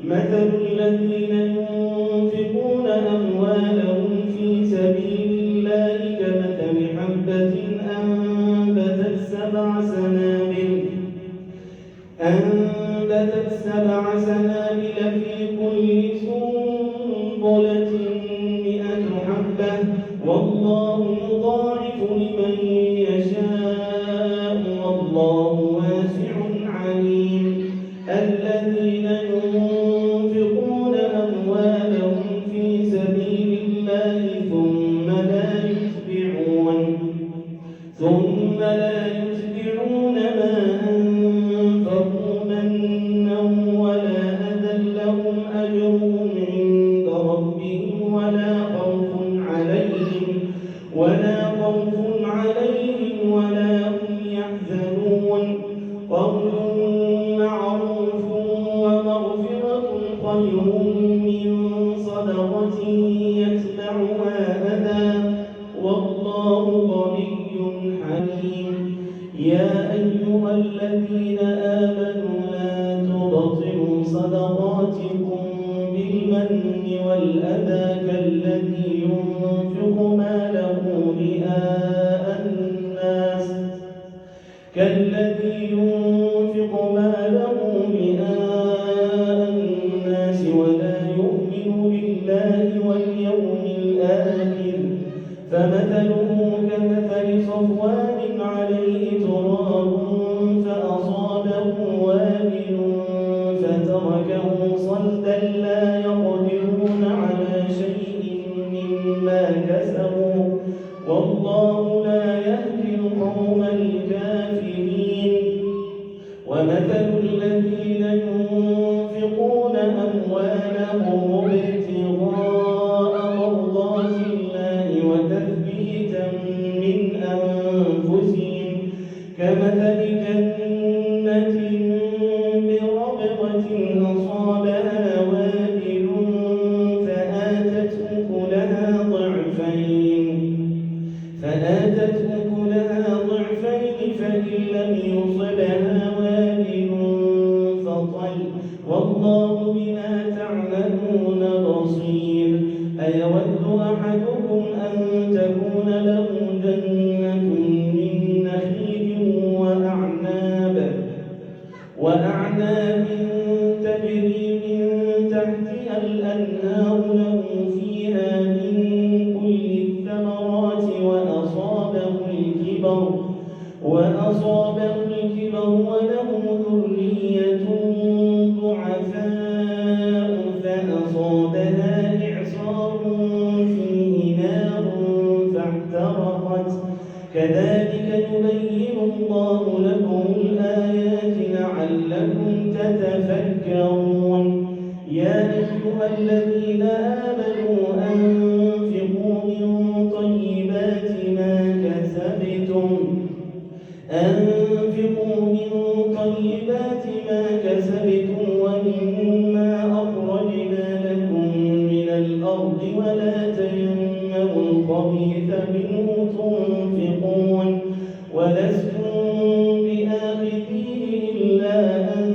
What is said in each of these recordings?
مثل الذين ينفقون أموالهم في سبيل الله كمثل حبة أنبتت سبع سنابل في كل سنبلة 100 حبة والله يضاعف لمن يشاء والله واسع عليم. الذين ينفقون أموالهم في سبيل الله ثم لا يتبعون ما أنفقوا منا ولا أذى لهم أجرهم عند ربهم ولا خوف عليهم ولا هم يحزنون. قول معروف ومغفرة خير من صدقة يتبعها أذى والله غني حليم. يا أيها الذين آمنوا لا تبطلوا صدقاتكم بالمن والأذى كالذي ينفق ماله رئاء الناس ولا يؤمن بالله واليوم الآخر فمثله كمثل صفوان عليه تراب فأصابه وابل فتركه صلدا لا يقدرون على شيء مما كسبوا والله لا يهدي القوم الكافرين. ومثل الذين ينفقون أموالهم ابتغاء مرضات الله وتثبيتا من أنفسهم كمثل جنة بربوة أصابها وابل فآتت أكلها ضعفين فإن لم يصبها وابل فطل والله بما تعملون بصير. أيود أحدكم أن تكون له جنة من نخيل وأعناب تجري من تحتها الأنهار له فيها من كل الثمرات وأصابه الكبر وله ذرية ضعفاء فأصابها إعصار فيه نار فاحترقت كذلك يبين الله لكم الآيات لعلكم تتفكرون. يا أيها الذين آمنوا أنفقوا من طيبات ما كسبتم ومما أخرجنا لكم من الأرض ولا تيمموا الخبيث منه تنفقون ولستم بآخذيه إلا أن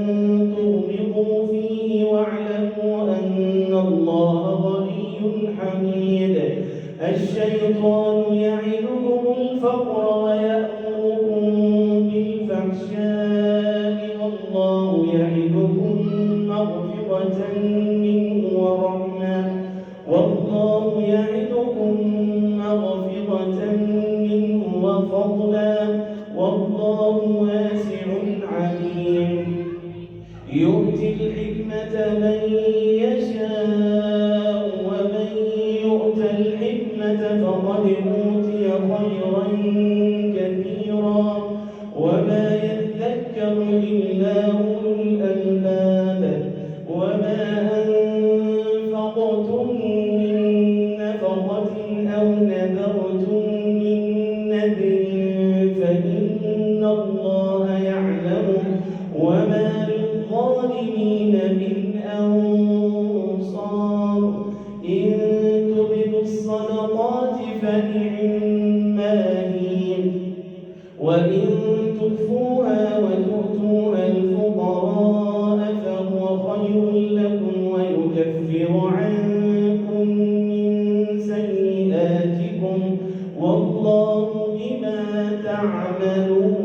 تغمضوا فيه واعلموا أن الله غني حميد. الشيطان يعدكم الفقر ويأمركم بالفحشاء والله يعدكم مغفرة منه وفضلا والله واسع عليم. يؤتي الحكمة من يشاء ومن يؤت الحكمة فقد أوتي خيرا كثيرا وما يذكر إلا أولو الألباب. وما أنفقتم من نفقة أو نذرتم من نذر فإن الله يعلمه وما للظالمين من أنصار. والله بما تعملون